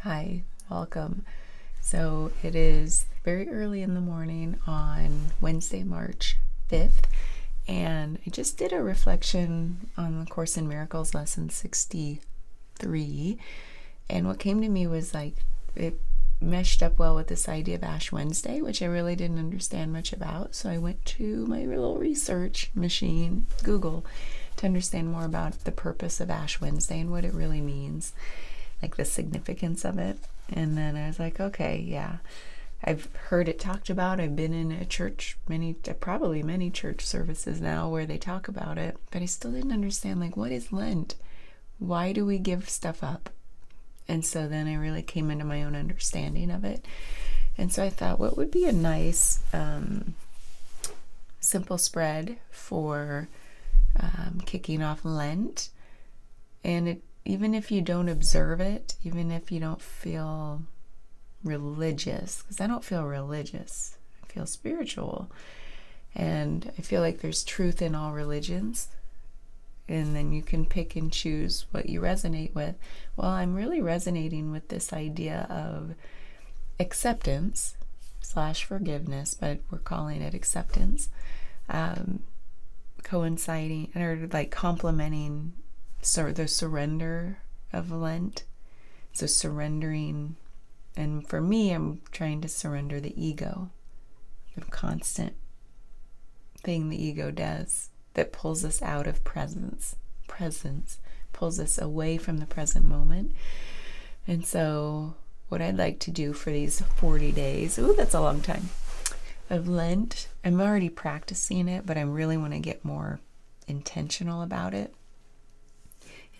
Hi, welcome. So it is very early in the morning on Wednesday, March 5th, and I just did a reflection on the Course in Miracles lesson 63, and what came to me was like it meshed up well with this idea of Ash Wednesday, which I really didn't understand much about. So I went to my little research machine, Google, to understand more about the purpose of Ash Wednesday and what it really means, like the significance of it. And then I was like, okay, yeah, I've heard it talked about. I've been in a church, probably many church services now where they talk about it, but I still didn't understand, like, what is Lent? Why do we give stuff up? And so then I really came into my own understanding of it. And so I thought, what would be a nice, simple spread for kicking off Lent? And even if you don't observe it, even if you don't feel religious, because I don't feel religious, I feel spiritual. And I feel like there's truth in all religions. And then you can pick and choose what you resonate with. Well, I'm really resonating with this idea of acceptance / forgiveness, but we're calling it acceptance, coinciding or like complementing the surrender of Lent. So surrendering, and for me, I'm trying to surrender the ego, the constant thing the ego does that pulls us out of presence, pulls us away from the present moment. And so what I'd like to do for these 40 days, that's a long time, of Lent, I'm already practicing it, but I really want to get more intentional about it,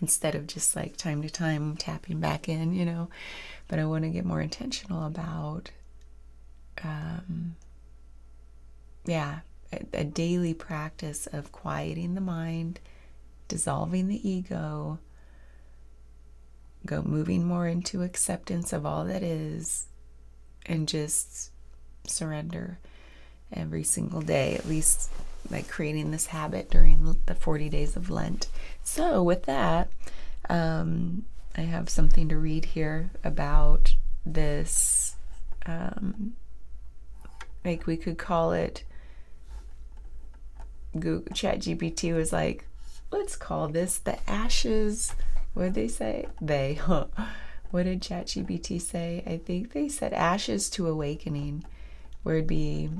instead of just like time to time tapping back in, but I want to get more intentional about, a daily practice of quieting the mind, dissolving the ego, moving more into acceptance of all that is, and just surrender every single day, at least like creating this habit during the 40 days of Lent. So with that, I have something to read here about this, like we could call it, Google ChatGPT was like, let's call this the ashes. What did they say? What did ChatGPT say? I think they said ashes to awakening, where it'd be,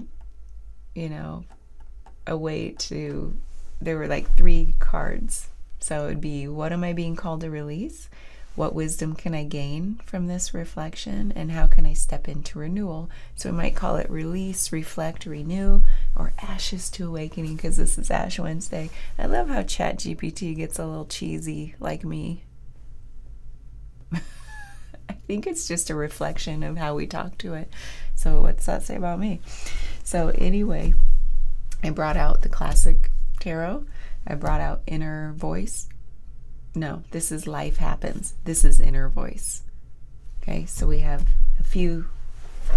a way to, there were like 3 cards. So it'd be, what am I being called to release? What wisdom can I gain from this reflection? And how can I step into renewal? So we might call it release, reflect, renew, or ashes to awakening, because this is Ash Wednesday. I love how ChatGPT gets a little cheesy like me. I think it's just a reflection of how we talk to it. So what's that say about me? So anyway, I brought out the classic tarot. I brought out inner voice. No, this is life happens. This is inner voice. Okay, so we have a few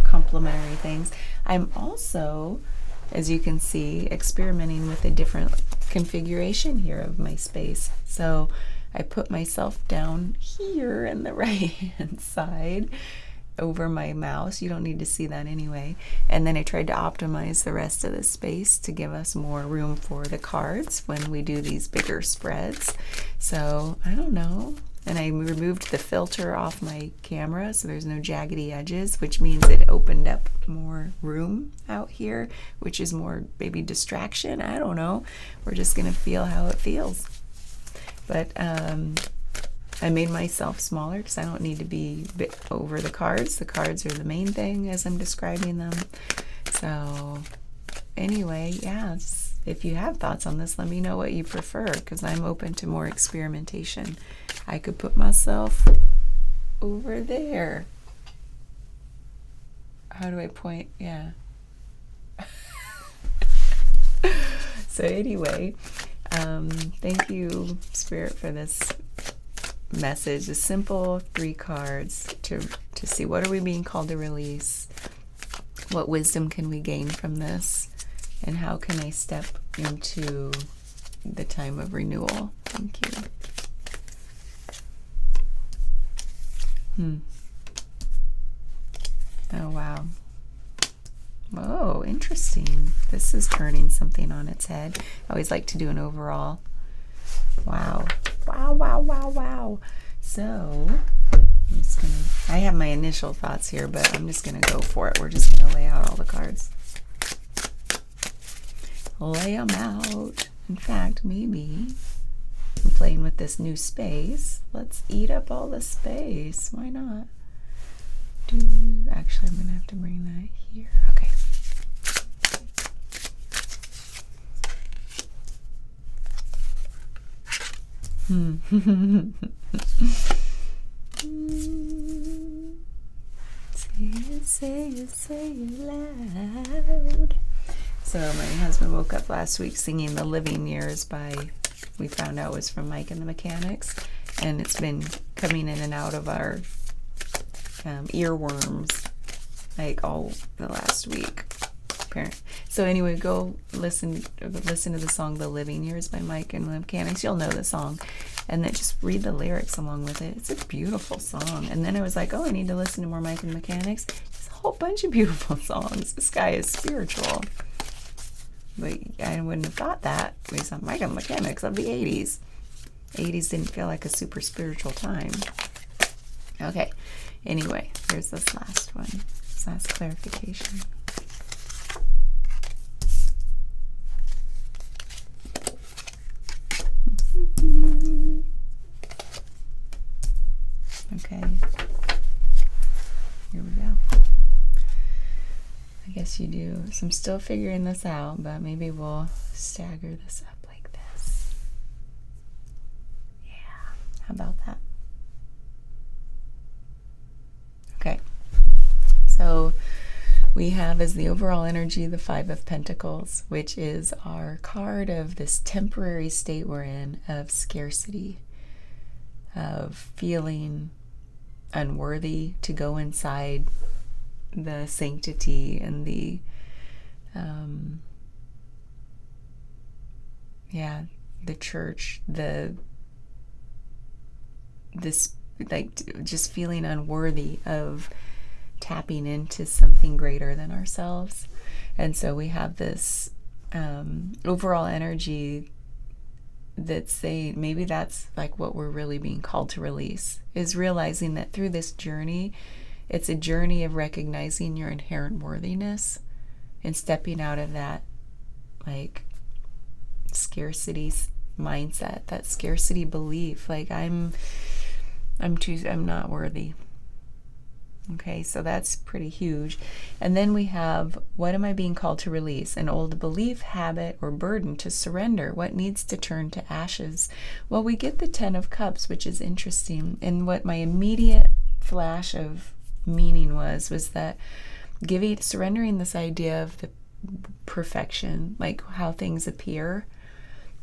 complementary things. I'm also, as you can see, experimenting with a different configuration here of my space. So I put myself down here in the right-hand side over my mouse. You don't need to see that anyway. And then I tried to optimize the rest of the space to give us more room for the cards when we do these bigger spreads. So I don't know. And I removed the filter off my camera so there's no jaggedy edges, which means it opened up more room out here, which is more maybe distraction. I don't know. We're just going to feel how it feels. But I made myself smaller because I don't need to be over the cards. The cards are the main thing as I'm describing them. So anyway, if you have thoughts on this, let me know what you prefer, because I'm open to more experimentation. I could put myself over there. How do I point? Yeah. So anyway, thank you, Spirit, for this message. A simple 3 cards to see, what are we being called to release? What wisdom can we gain from this? And how can I step into the time of renewal? Thank you. Oh, wow. Oh, interesting. This is turning something on its head. I always like to do an overall. Wow. Wow, wow, wow, wow. So, I have my initial thoughts here, but I'm just going to go for it. We're just going to lay out all the cards. Lay them out. In fact, maybe I'm playing with this new space. Let's eat up all the space. Why not? Actually, I'm going to have to bring that here. Okay. Say it loud. So my husband woke up last week singing The Living Years we found out was from Mike and the Mechanics, and it's been coming in and out of our earworms like all the last week. So anyway, go listen to the song The Living Years by Mike and the Mechanics. You'll know the song, and then just read the lyrics along with it. It's a beautiful song. And then I was like, oh, I need to listen to more Mike and the Mechanics. There's a whole bunch of beautiful songs. This guy is spiritual. But I wouldn't have thought that based on Mike and the Mechanics of the 80s. 80s didn't feel like a super spiritual time. Okay, anyway, here's this last one. This last clarification. Okay, here we go. I guess you do. So I'm still figuring this out, but maybe we'll stagger this up like this. Yeah, how about that? Okay, so we have as the overall energy the Five of Pentacles, which is our card of this temporary state we're in of scarcity, of feeling unworthy to go inside the sanctity and the church, this like just feeling unworthy of tapping into something greater than ourselves. And so we have this overall energy that's saying maybe that's like what we're really being called to release, is realizing that through this journey, it's a journey of recognizing your inherent worthiness and stepping out of that like scarcity mindset, that scarcity belief, like I'm not worthy. Okay, so that's pretty huge. And then we have, what am I being called to release? An old belief, habit, or burden to surrender. What needs to turn to ashes? Well, we get the 10 of Cups, which is interesting. And what my immediate flash of meaning was that surrendering this idea of the perfection, like how things appear.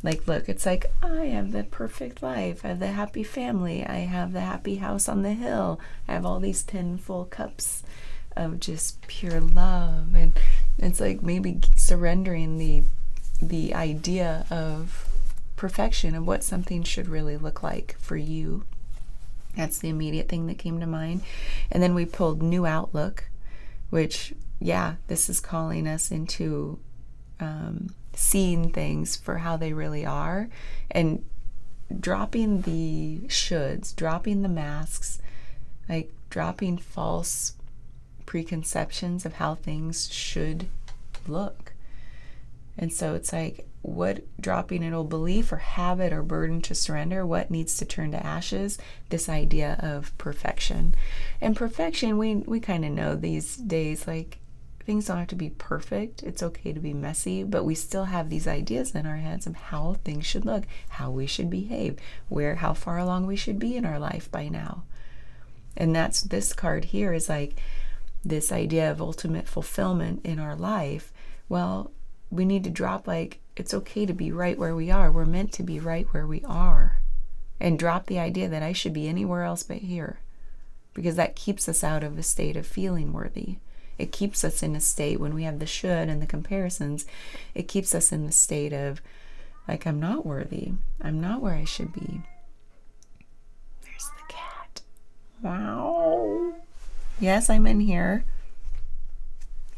Like, look, it's like, I have the perfect life. I have the happy family. I have the happy house on the hill. I have all these 10 full cups of just pure love. And it's like maybe surrendering the idea of perfection, of what something should really look like for you. That's the immediate thing that came to mind. And then we pulled New Outlook, which, yeah, this is calling us into seeing things for how they really are, and dropping the shoulds, dropping the masks, like dropping false preconceptions of how things should look. And so it's like, what, dropping an old belief or habit or burden to surrender, what needs to turn to ashes? This idea of perfection. And perfection, we kind of know these days, like, things don't have to be perfect. It's okay to be messy, but we still have these ideas in our heads of how things should look, how we should behave, how far along we should be in our life by now. And that's, this card here is like this idea of ultimate fulfillment in our life. Well, we need to drop, like, it's okay to be right where we are. We're meant to be right where we are. And drop the idea that I should be anywhere else but here, because that keeps us out of a state of feeling worthy. It keeps us in a state, when we have the should and the comparisons, it keeps us in the state of, like, I'm not worthy. I'm not where I should be. There's the cat. Wow. Yes, I'm in here.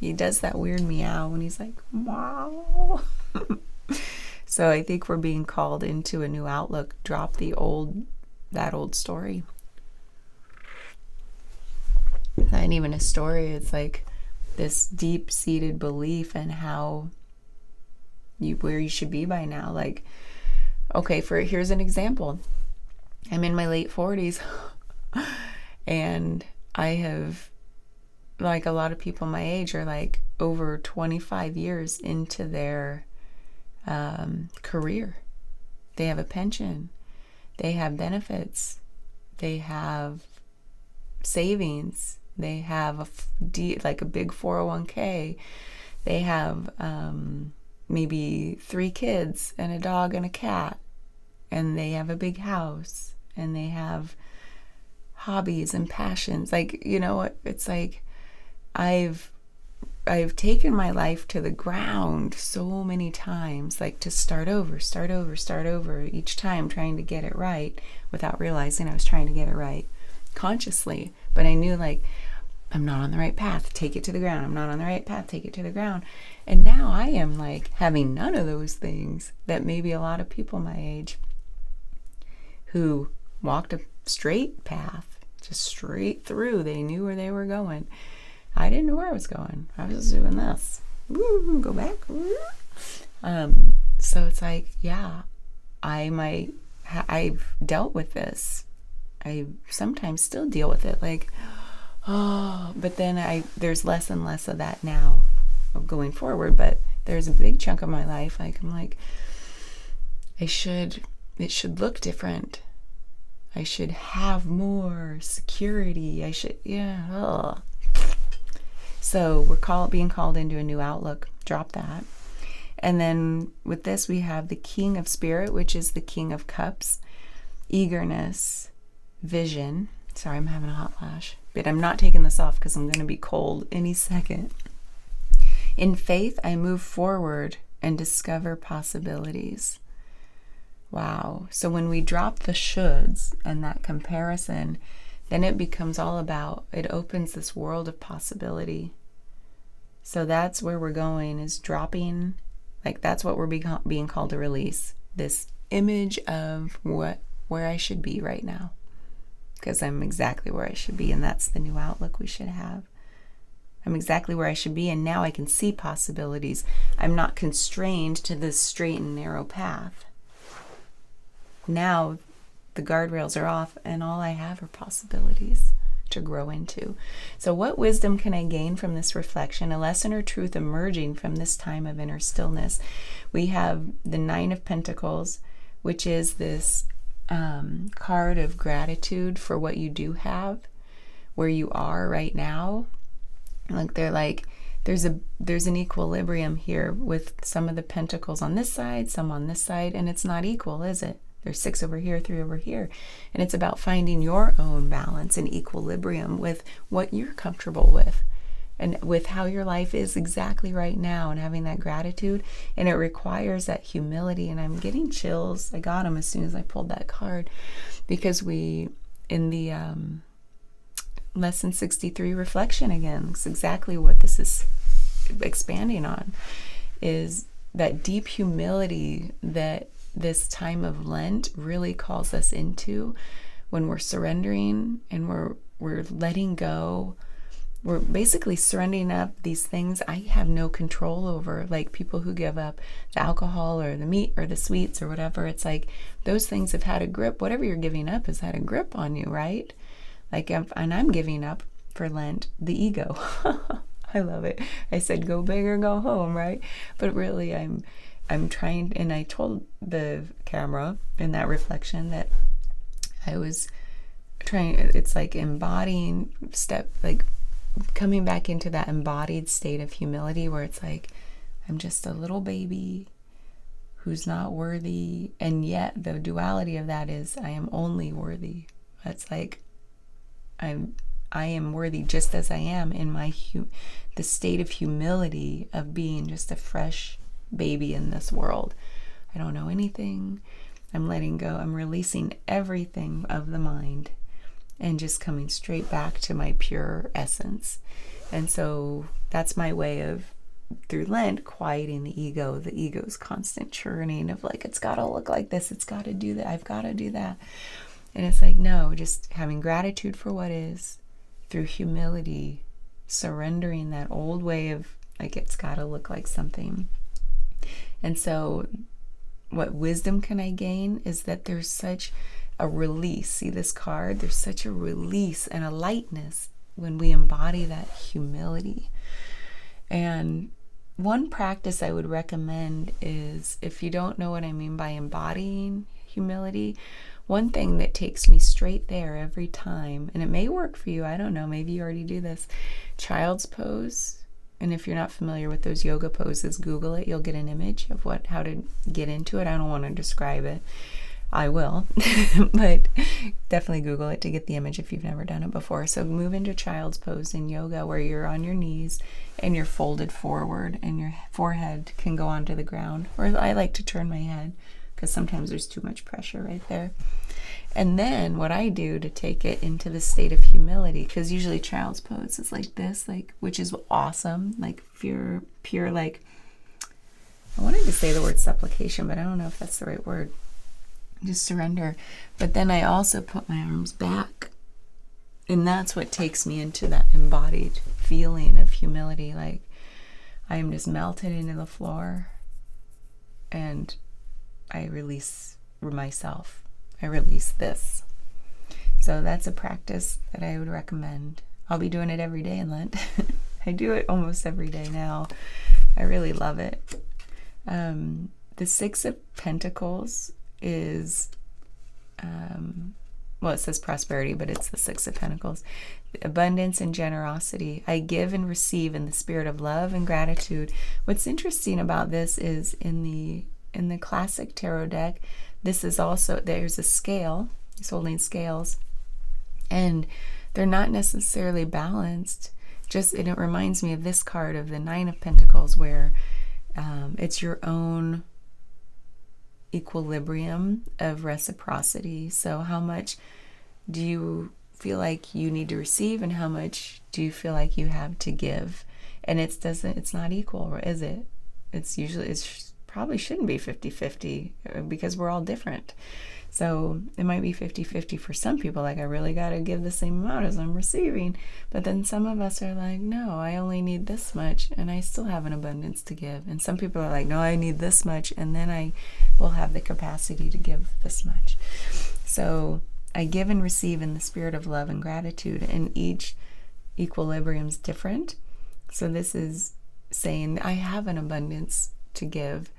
He does that weird meow when he's like, wow. So I think we're being called into a new outlook. Drop that old story. It's not even a story. It's like this deep-seated belief in where you should be by now. Like, okay, here's an example. I'm in my late 40s, and I have, like a lot of people my age, are like over 25 years into their career. They have a pension, they have benefits, they have savings, they have a big 401k, they have maybe 3 kids and a dog and a cat, and they have a big house, and they have hobbies and passions. Like, it's like I've taken my life to the ground so many times, like to start over each time, trying to get it right without realizing I was trying to get it right consciously. But I knew, like, I'm not on the right path, take it to the ground. I'm not on the right path, take it to the ground. And now I am like having none of those things that maybe a lot of people my age who walked a straight path, just straight through, they knew where they were going. I didn't know where I was going. I was just doing this. Woo, go back. So it's like, yeah, I've dealt with this. I sometimes still deal with it. Like, but then there's less and less of that now going forward. But there's a big chunk of my life, like, I'm like, it should look different. I should have more security. So we're being called into a new outlook. Drop that. And then with this, we have the King of Spirit, which is the King of Cups, eagerness, vision. Sorry, I'm having a hot flash, but I'm not taking this off because I'm going to be cold any second. In faith, I move forward and discover possibilities. Wow. So when we drop the shoulds and that comparison, then it becomes all about, it opens this world of possibility. So that's where we're going, is dropping, like, that's what we're being called to release. This image of where I should be right now. Because I'm exactly where I should be, and that's the new outlook we should have. I'm exactly where I should be, and now I can see possibilities. I'm not constrained to this straight and narrow path. Now the guardrails are off, and all I have are possibilities to grow into. So what wisdom can I gain from this reflection? A lesson or truth emerging from this time of inner stillness. We have the 9 of Pentacles, which is this card of gratitude for what you do have, where you are right now. Like, there's an equilibrium here with some of the pentacles on this side, some on this side, and it's not equal, is it? There's 6 over here, 3 over here. And it's about finding your own balance and equilibrium with what you're comfortable with and with how your life is exactly right now, and having that gratitude. And it requires that humility. And I'm getting chills. I got them as soon as I pulled that card, because in the lesson 63 reflection, again, it's exactly what this is expanding on, is that deep humility that this time of Lent really calls us into, when we're surrendering and we're letting go. We're basically surrendering up these things I have no control over, like people who give up the alcohol or the meat or the sweets or whatever. It's like those things have had a grip. Whatever you're giving up has had a grip on you, right? Like, and I'm giving up for Lent the ego. I love it. I said, go big or go home, right? But really, I'm trying, and I told the camera in that reflection that I was trying, it's like embodying like coming back into that embodied state of humility, where it's like, I'm just a little baby who's not worthy, and yet the duality of that is I am only worthy. It's like I am worthy just as I am, in my the state of humility of being just a fresh baby in this world. I don't know anything. I'm letting go. I'm releasing everything of the mind and just coming straight back to my pure essence. And so that's my way of, through Lent, quieting the ego's constant churning of like, it's got to look like this, it's got to do that, I've got to do that. And it's like, no, just having gratitude for what is, through humility, surrendering that old way of like, it's got to look like something. And so what wisdom can I gain is that there's such a release. See this card? There's such a release and a lightness when we embody that humility. And one practice I would recommend is, if you don't know what I mean by embodying humility, one thing that takes me straight there every time, and it may work for you, I don't know, maybe you already do this, child's pose. And if you're not familiar with those yoga poses, Google it. You'll get an image of how to get into it. I don't want to describe it. I will, but definitely Google it to get the image if you've never done it before. So move into child's pose in yoga, where you're on your knees and you're folded forward and your forehead can go onto the ground. Or I like to turn my head because sometimes there's too much pressure right there. And then what I do to take it into the state of humility, because usually child's pose is like this, like, which is awesome, like pure, like, I wanted to say the word supplication, but I don't know if that's the right word. Just surrender. But then I also put my arms back, and that's what takes me into that embodied feeling of humility. Like, I am just melted into the floor, and I release myself. I release this. So that's a practice that I would recommend. I'll be doing it every day in Lent. I do it almost every day now. I really love it. The Six of Pentacles is, well, it says prosperity, but it's the Six of Pentacles. Abundance and generosity. I give and receive in the spirit of love and gratitude. What's interesting about this is in the classic tarot deck, this is also, there's a scale. He's holding scales, and they're not necessarily balanced. And it reminds me of this card of the Nine of Pentacles, where it's your own equilibrium of reciprocity. So how much do you feel like you need to receive, and how much do you feel like you have to give? And it's not equal, is it? It's probably shouldn't be 50-50, because we're all different. So it might be 50-50 for some people, like, I really got to give the same amount as I'm receiving. But then some of us are like, no, I only need this much, and I still have an abundance to give. And some people are like, no, I need this much, and then I will have the capacity to give this much. So I give and receive in the spirit of love and gratitude, and each equilibrium is different. So this is saying I have an abundance to give.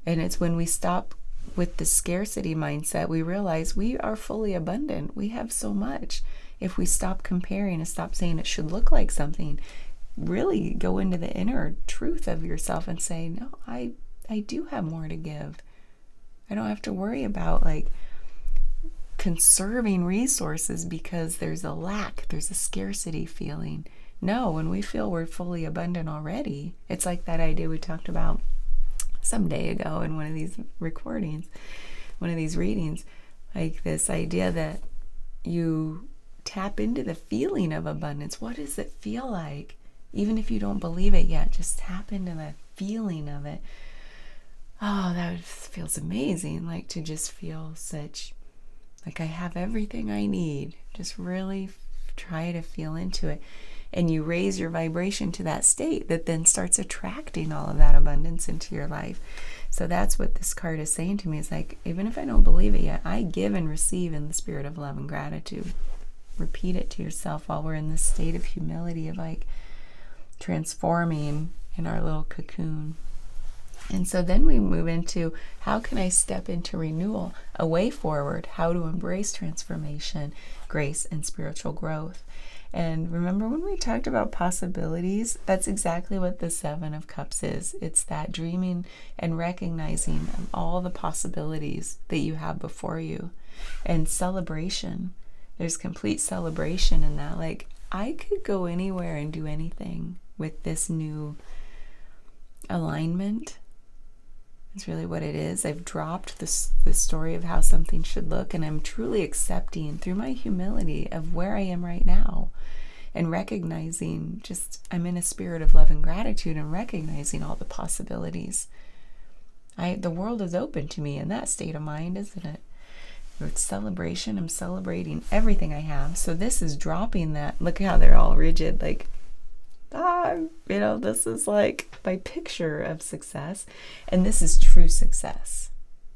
And it's when we stop with the scarcity mindset, we realize we are fully abundant. We have so much. If we stop comparing and stop saying it should look like something, really go into the inner truth of yourself and say, no, I do have more to give. I don't have to worry about like conserving resources because there's a lack, there's a scarcity feeling. No, when we feel we're fully abundant already, it's like that idea we talked about some day ago in one of these recordings, one of these readings, like this idea that you tap into the feeling of abundance. What does it feel like? Even if you don't believe it yet, just tap into the feeling of it. Oh, that feels amazing. Like to just feel such, like I have everything I need. Just really try to feel into it. And you raise your vibration to that state that then starts attracting all of that abundance into your life. So that's what this card is saying to me. It's like, even if I don't believe it yet, I give and receive in the spirit of love and gratitude. Repeat it to yourself while we're in this state of humility, of like transforming in our little cocoon. And so then we move into, how can I step into renewal, a way forward, how to embrace transformation, grace, and spiritual growth. And remember when we talked about possibilities, that's exactly what the Seven of Cups is. It's that dreaming and recognizing of all the possibilities that you have before you. And celebration. There's complete celebration in that. Like, I could go anywhere and do anything with this new alignment. It's really what it is. I've dropped the story of how something should look, and I'm truly accepting through my humility of where I am right now. and recognizing I'm in a spirit of love and gratitude and recognizing all the possibilities. The world is open to me in that state of mind, isn't it? It's celebration. I'm celebrating everything I have. So this is dropping that. Look how they're all rigid, like, this is like my picture of success. And this is true success.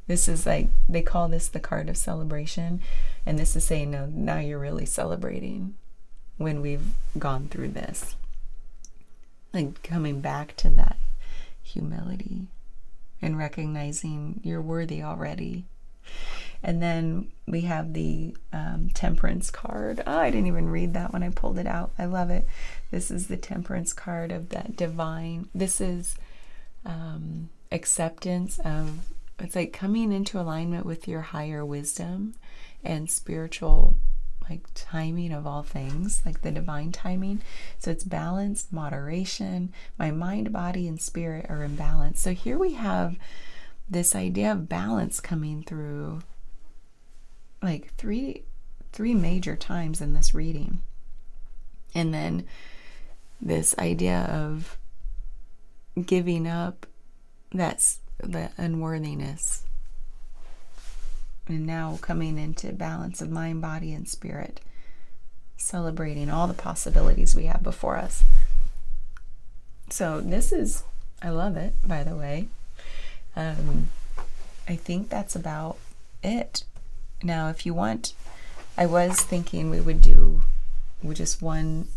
This is like, they call this the card of celebration. And this is saying, no, now you're really celebrating when we've gone through this. Like coming back to that humility and recognizing you're worthy already. And then we have the temperance card. Oh, I didn't even read that when I pulled it out. I love it. This is the temperance card of that divine. This is acceptance of, it's like coming into alignment with your higher wisdom and spiritual like timing of all things, like the divine timing. So it's balance, moderation. My mind, body, and spirit are in balance. So here we have this idea of balance coming through like three major times in this reading. And then this idea of giving up that's the unworthiness. And now coming into balance of mind, body, and spirit. Celebrating all the possibilities we have before us. So this is, I love it, by the way. I think that's about it. Now, if you want, I was thinking we would do just one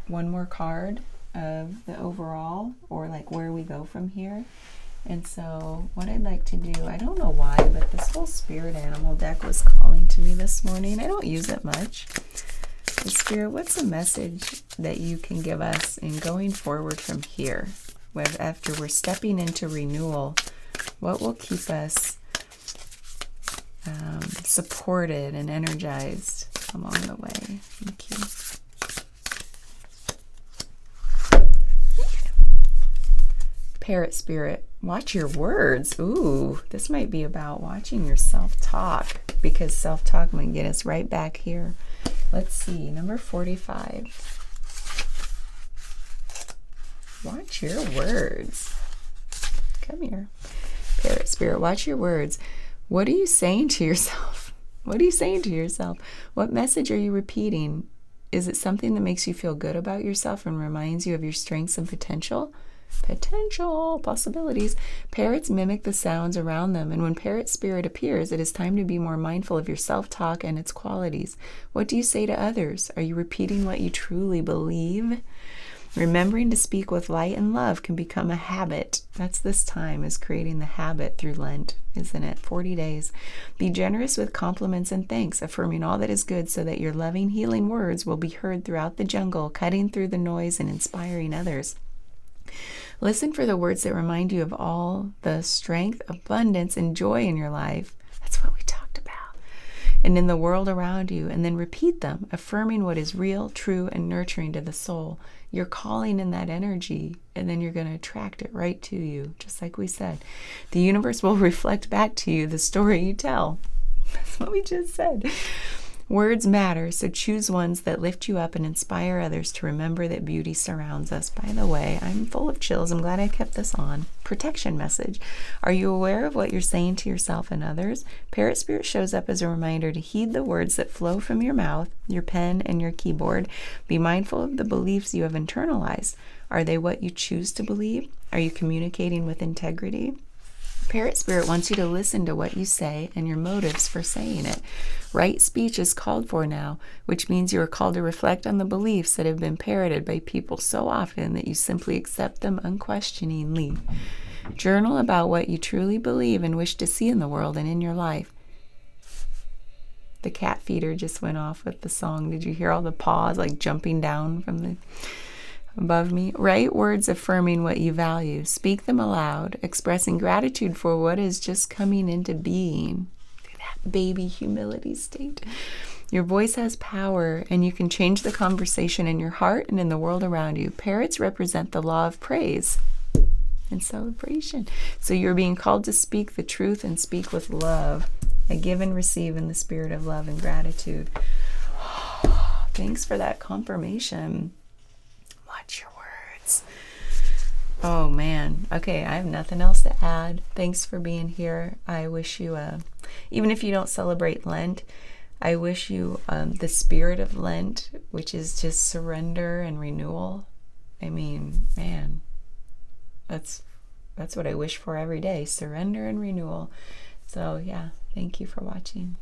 more card of the overall, or like where we go from here. And so what I'd like to do, I don't know why, but this whole spirit animal deck was calling to me this morning. I don't use it much. The spirit, what's a message that you can give us in going forward from here? After we're stepping into renewal, what will keep us supported and energized along the way? Thank you. Parrot spirit, watch your words. Ooh, this might be about watching your self-talk, because self-talk might get us right back here. Let's see, number 45. Watch your words. Come here. Parrot spirit, watch your words. What are you saying to yourself? What are you saying to yourself? What message are you repeating? Is it something that makes you feel good about yourself and reminds you of your strengths and potential? Possibilities. Parrots mimic the sounds around them, and when parrot spirit appears, it is time to be more mindful of your self-talk and its qualities. What do you say to others? Are you repeating what you truly believe? Remembering to speak with light and love can become a habit. That's this time, is creating the habit through Lent, isn't it? 40 days. Be generous with compliments and thanks, affirming all that is good so that your loving, healing words will be heard throughout the jungle, cutting through the noise and inspiring others. Listen for the words that remind you of all the strength, abundance, and joy in your life. That's what we talked about. And in the world around you. And then repeat them, affirming what is real, true, and nurturing to the soul. You're calling in that energy, and then you're going to attract it right to you, just like we said. The universe will reflect back to you the story you tell. That's what we just said. Words matter, so choose ones that lift you up and inspire others to remember that beauty surrounds us. By the way, I'm full of chills. I'm glad I kept this on. Protection message. Are you aware of what you're saying to yourself and others? Parrot spirit shows up as a reminder to heed the words that flow from your mouth, your pen, and your keyboard. Be mindful of the beliefs you have internalized. Are they what you choose to believe? Are you communicating with integrity? Parrot spirit wants you to listen to what you say and your motives for saying it. Right speech is called for now, which means you are called to reflect on the beliefs that have been parroted by people so often that you simply accept them unquestioningly. Journal about what you truly believe and wish to see in the world and in your life. The cat feeder just went off with the song. Did you hear all the paws like jumping down from the above me? Write words affirming what you value. Speak them aloud, expressing gratitude for what is just coming into being. That baby humility state. Your voice has power, and you can change the conversation in your heart and in the world around you. Parrots represent the law of praise and celebration. So you're being called to speak the truth and speak with love. I give and receive in the spirit of love and gratitude. Thanks for that confirmation. Watch your words. Oh man. Okay, I have nothing else to add. Thanks for being here. I wish you, even if you don't celebrate Lent, I wish you the spirit of Lent, which is just surrender and renewal. I mean, man, that's what I wish for every day, surrender and renewal. So yeah, thank you for watching.